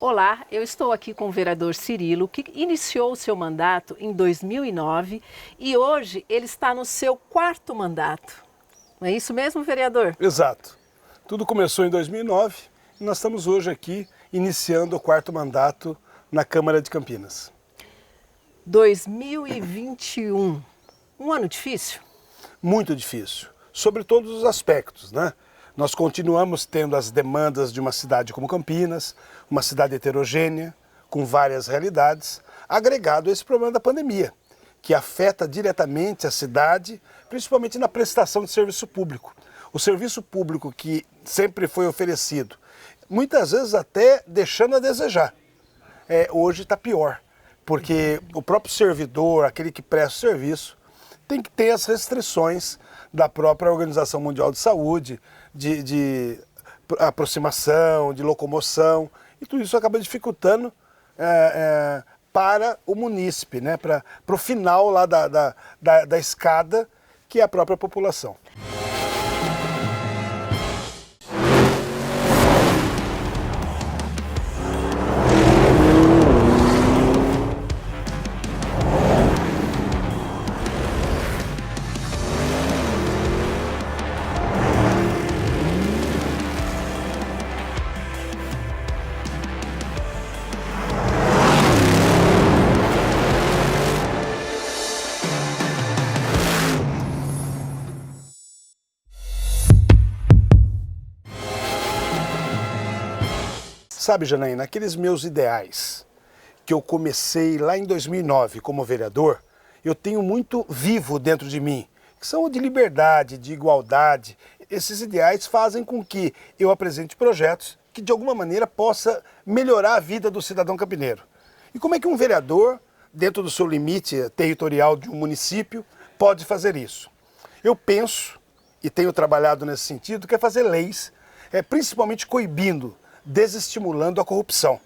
Olá, eu estou aqui com o vereador Cirilo, que iniciou o seu mandato em 2009 e hoje ele está no seu quarto mandato. Não é isso mesmo, vereador? Exato. Tudo começou em 2009 e nós estamos hoje aqui iniciando o quarto mandato na Câmara de Campinas. 2021, um ano difícil? Muito difícil, sobre todos os aspectos, né? Nós continuamos tendo as demandas de uma cidade como Campinas, uma cidade heterogênea, com várias realidades, agregado a esse problema da pandemia, que afeta diretamente a cidade, principalmente na prestação de serviço público. O serviço público que sempre foi oferecido, muitas vezes até deixando a desejar, hoje está pior, porque o próprio servidor, aquele que presta o serviço, tem que ter as restrições da própria Organização Mundial de Saúde, de aproximação, de locomoção, e tudo isso acaba dificultando para o munícipe, né? Para o final lá da escada, que é a própria população. Sabe, Janaína, aqueles meus ideais que eu comecei lá em 2009 como vereador, eu tenho muito vivo dentro de mim, que são de liberdade, de igualdade. Esses ideais fazem com que eu apresente projetos que de alguma maneira possa melhorar a vida do cidadão campineiro. E como é que um vereador, dentro do seu limite territorial de um município, pode fazer isso? Eu penso, e tenho trabalhado nesse sentido, que é fazer leis, principalmente coibindo, desestimulando a corrupção.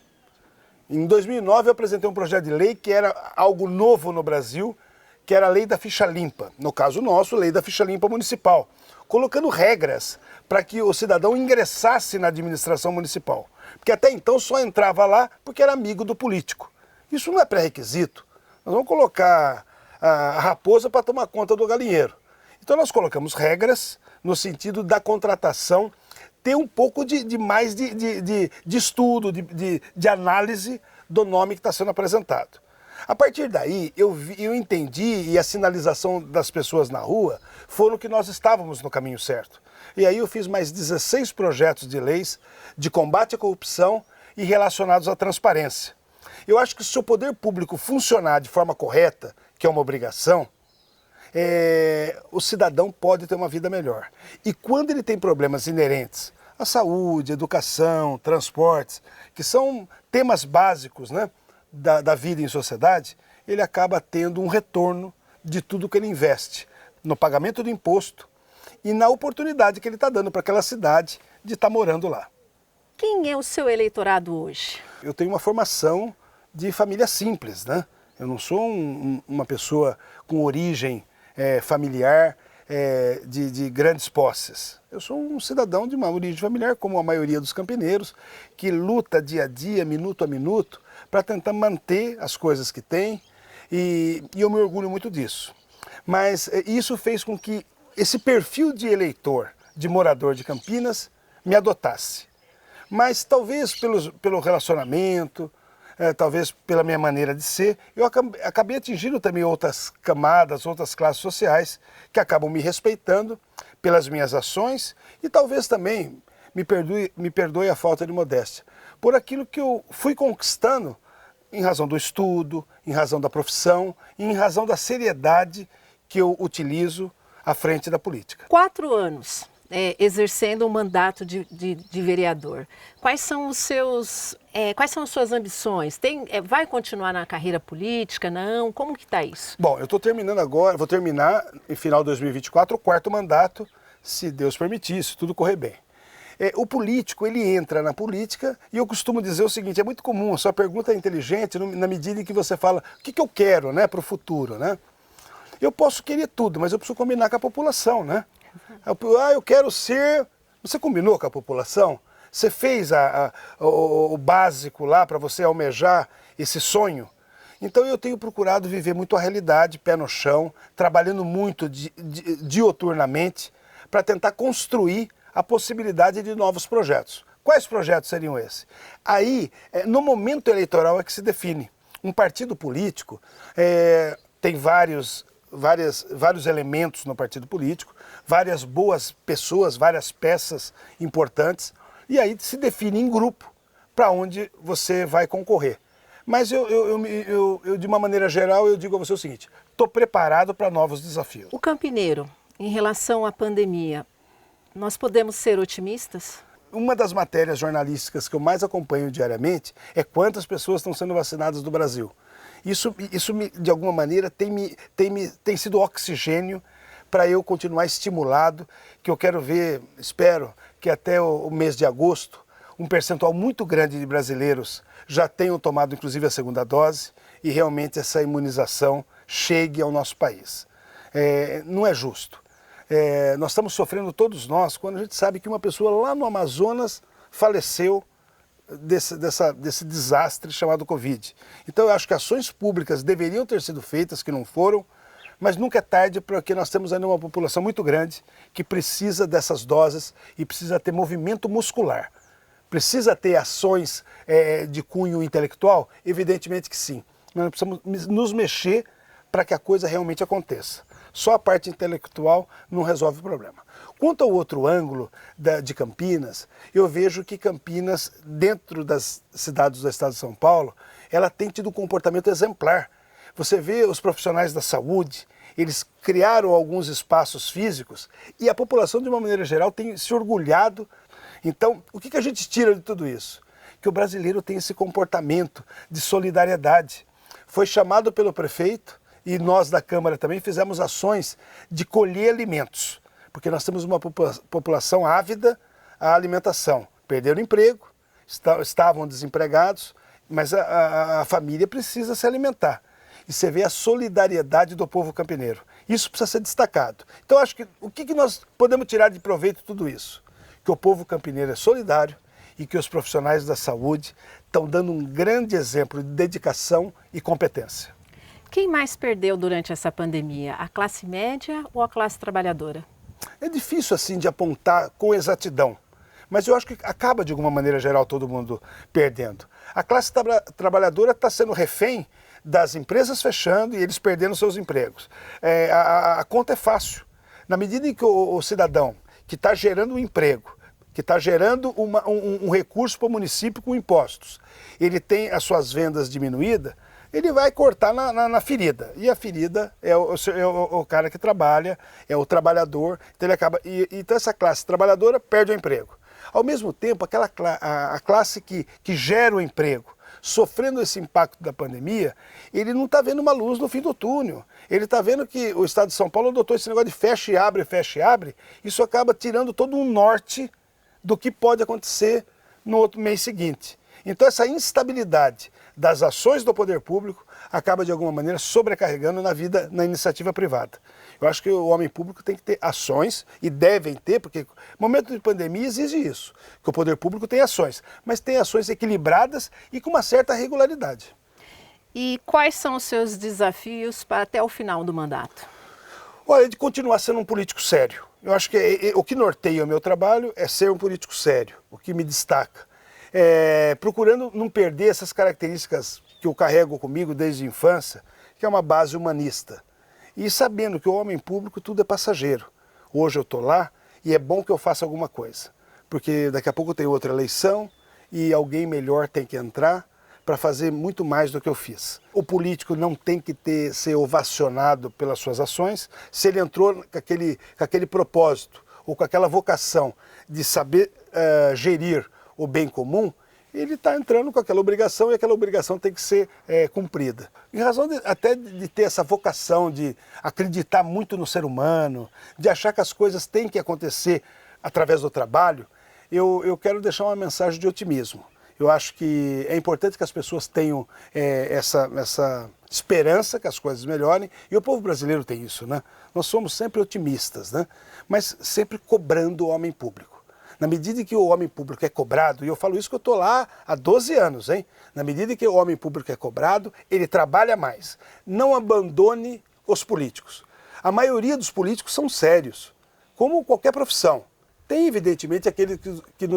Em 2009 eu apresentei um projeto de lei que era algo novo no Brasil, que era a lei da ficha limpa, no caso nosso, lei da ficha limpa municipal, colocando regras para que o cidadão ingressasse na administração municipal, porque até então só entrava lá porque era amigo do político. Isso não é pré-requisito, nós vamos colocar a raposa para tomar conta do galinheiro. Então nós colocamos regras no sentido da contratação ter um pouco mais de estudo, de análise do nome que está sendo apresentado. A partir daí, eu entendi, e a sinalização das pessoas na rua foram que nós estávamos no caminho certo. E aí eu fiz mais 16 projetos de leis de combate à corrupção e relacionados à transparência. Eu acho que se o poder público funcionar de forma correta, que é uma obrigação, o cidadão pode ter uma vida melhor. E quando ele tem problemas inerentes à saúde, educação, transportes, que são temas básicos, né, da vida em sociedade, ele acaba tendo um retorno de tudo que ele investe no pagamento do imposto e na oportunidade que ele está dando para aquela cidade de estar morando lá. Quem é o seu eleitorado hoje? Eu tenho uma formação de família simples, né? Eu não sou uma pessoa com origem familiar de grandes posses. Eu sou um cidadão de uma origem familiar, como a maioria dos campineiros, que luta dia a dia, minuto a minuto, para tentar manter as coisas que tem, e eu me orgulho muito disso. Mas isso fez com que esse perfil de eleitor, de morador de Campinas, me adotasse. Mas talvez pelo relacionamento, talvez pela minha maneira de ser, eu acabei atingindo também outras camadas, outras classes sociais que acabam me respeitando pelas minhas ações e talvez também, me perdoe a falta de modéstia, por aquilo que eu fui conquistando em razão do estudo, em razão da profissão e em razão da seriedade que eu utilizo à frente da política. 4 anos exercendo um mandato de vereador. Quais são as suas ambições? Vai continuar na carreira política? Não? Como que está isso? Bom, eu estou terminando agora, vou terminar em final de 2024 o quarto mandato, se Deus permitir, se tudo correr bem. O político, ele entra na política e eu costumo dizer o seguinte, é muito comum, a sua pergunta é inteligente na medida em que você fala o que eu quero, né, para o futuro, né? Eu posso querer tudo, mas eu preciso combinar com a população, né? Eu quero ser... Você combinou com a população? Você fez o básico lá para você almejar esse sonho? Então eu tenho procurado viver muito a realidade, pé no chão, trabalhando muito dioturnamente para tentar construir a possibilidade de novos projetos. Quais projetos seriam esses? Aí, no momento eleitoral é que se define. Um partido político tem vários elementos no partido político, várias boas pessoas, várias peças importantes, e aí se define em grupo para onde você vai concorrer. Mas eu, de uma maneira geral, eu digo a você o seguinte: estou preparado para novos desafios. O campineiro, em relação à pandemia, nós podemos ser otimistas? Uma das matérias jornalísticas que eu mais acompanho diariamente é quantas pessoas estão sendo vacinadas no Brasil. Isso de alguma maneira, tem sido oxigênio para eu continuar estimulado, que eu quero ver, espero que até o mês de agosto, um percentual muito grande de brasileiros já tenham tomado inclusive a segunda dose e realmente essa imunização chegue ao nosso país. Não é justo. Nós estamos sofrendo todos nós quando a gente sabe que uma pessoa lá no Amazonas faleceu desse desastre chamado Covid. Então eu acho que ações públicas deveriam ter sido feitas, que não foram, mas nunca é tarde, porque nós temos ainda uma população muito grande que precisa dessas doses e precisa ter movimento muscular. Precisa ter ações de cunho intelectual? Evidentemente que sim. Nós precisamos nos mexer para que a coisa realmente aconteça. Só a parte intelectual não resolve o problema. Quanto ao outro ângulo de Campinas, eu vejo que Campinas, dentro das cidades do estado de São Paulo, ela tem tido um comportamento exemplar. Você vê os profissionais da saúde, eles criaram alguns espaços físicos e a população, de uma maneira geral, tem se orgulhado. Então, o que a gente tira de tudo isso? Que o brasileiro tem esse comportamento de solidariedade. Foi chamado pelo prefeito e nós da Câmara também fizemos ações de colher alimentos, porque nós temos uma população ávida à alimentação. Perderam emprego, estavam desempregados, mas a família precisa se alimentar. E você vê a solidariedade do povo campineiro. Isso precisa ser destacado. Então, acho que o que nós podemos tirar de proveito de tudo isso? Que o povo campineiro é solidário e que os profissionais da saúde estão dando um grande exemplo de dedicação e competência. Quem mais perdeu durante essa pandemia? A classe média ou a classe trabalhadora? É difícil assim de apontar com exatidão, mas eu acho que acaba de alguma maneira geral todo mundo perdendo. A classe trabalhadora está sendo refém das empresas fechando e eles perdendo seus empregos. A conta é fácil. Na medida em que o cidadão que está gerando um emprego, que está gerando um recurso para o município com impostos, ele tem as suas vendas diminuídas, ele vai cortar na ferida. E a ferida é o cara que trabalha, é o trabalhador, então ele acaba. Então essa classe trabalhadora perde o emprego. Ao mesmo tempo, a classe que gera o emprego, sofrendo esse impacto da pandemia, ele não está vendo uma luz no fim do túnel. Ele está vendo que o Estado de São Paulo adotou esse negócio de fecha e abre, isso acaba tirando todo um norte do que pode acontecer no outro mês seguinte. Então essa instabilidade das ações do poder público acaba de alguma maneira sobrecarregando na iniciativa privada. Eu acho que o homem público tem que ter ações, e devem ter, porque no momento de pandemia exige isso, que o poder público tem ações, mas tem ações equilibradas e com uma certa regularidade. E quais são os seus desafios para até o final do mandato? Olha, de continuar sendo um político sério. Eu acho que o que norteia o meu trabalho é ser um político sério, o que me destaca. Procurando não perder essas características que eu carrego comigo desde a infância, que é uma base humanista. E sabendo que o homem público tudo é passageiro. Hoje eu estou lá e é bom que eu faça alguma coisa, porque daqui a pouco tem outra eleição e alguém melhor tem que entrar para fazer muito mais do que eu fiz. O político não tem que ser ovacionado pelas suas ações. Se ele entrou com aquele propósito ou com aquela vocação de saber gerir o bem comum, ele está entrando com aquela obrigação e aquela obrigação tem que ser cumprida. Em razão até de ter essa vocação de acreditar muito no ser humano, de achar que as coisas têm que acontecer através do trabalho, eu quero deixar uma mensagem de otimismo. Eu acho que é importante que as pessoas tenham essa esperança que as coisas melhorem, e o povo brasileiro tem isso, né? Nós somos sempre otimistas, né? Mas sempre cobrando o homem público. Na medida em que o homem público é cobrado, e eu falo isso que eu estou lá há 12 anos, hein? Na medida em que o homem público é cobrado, ele trabalha mais. Não abandone os políticos. A maioria dos políticos são sérios, como qualquer profissão. Tem, evidentemente, aqueles que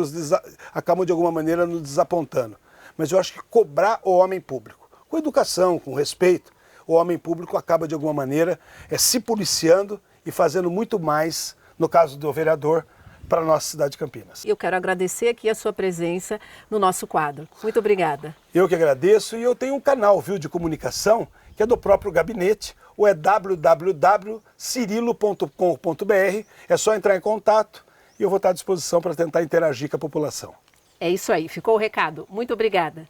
acabam, de alguma maneira, nos desapontando. Mas eu acho que cobrar o homem público, com educação, com respeito, o homem público acaba, de alguma maneira, se policiando e fazendo muito mais, no caso do vereador, para a nossa cidade de Campinas. Eu quero agradecer aqui a sua presença no nosso quadro. Muito obrigada. Eu que agradeço, e eu tenho um canal, viu, de comunicação, que é do próprio gabinete, ou é www.cirilo.com.br, é só entrar em contato e eu vou estar à disposição para tentar interagir com a população. É isso aí, ficou o recado. Muito obrigada.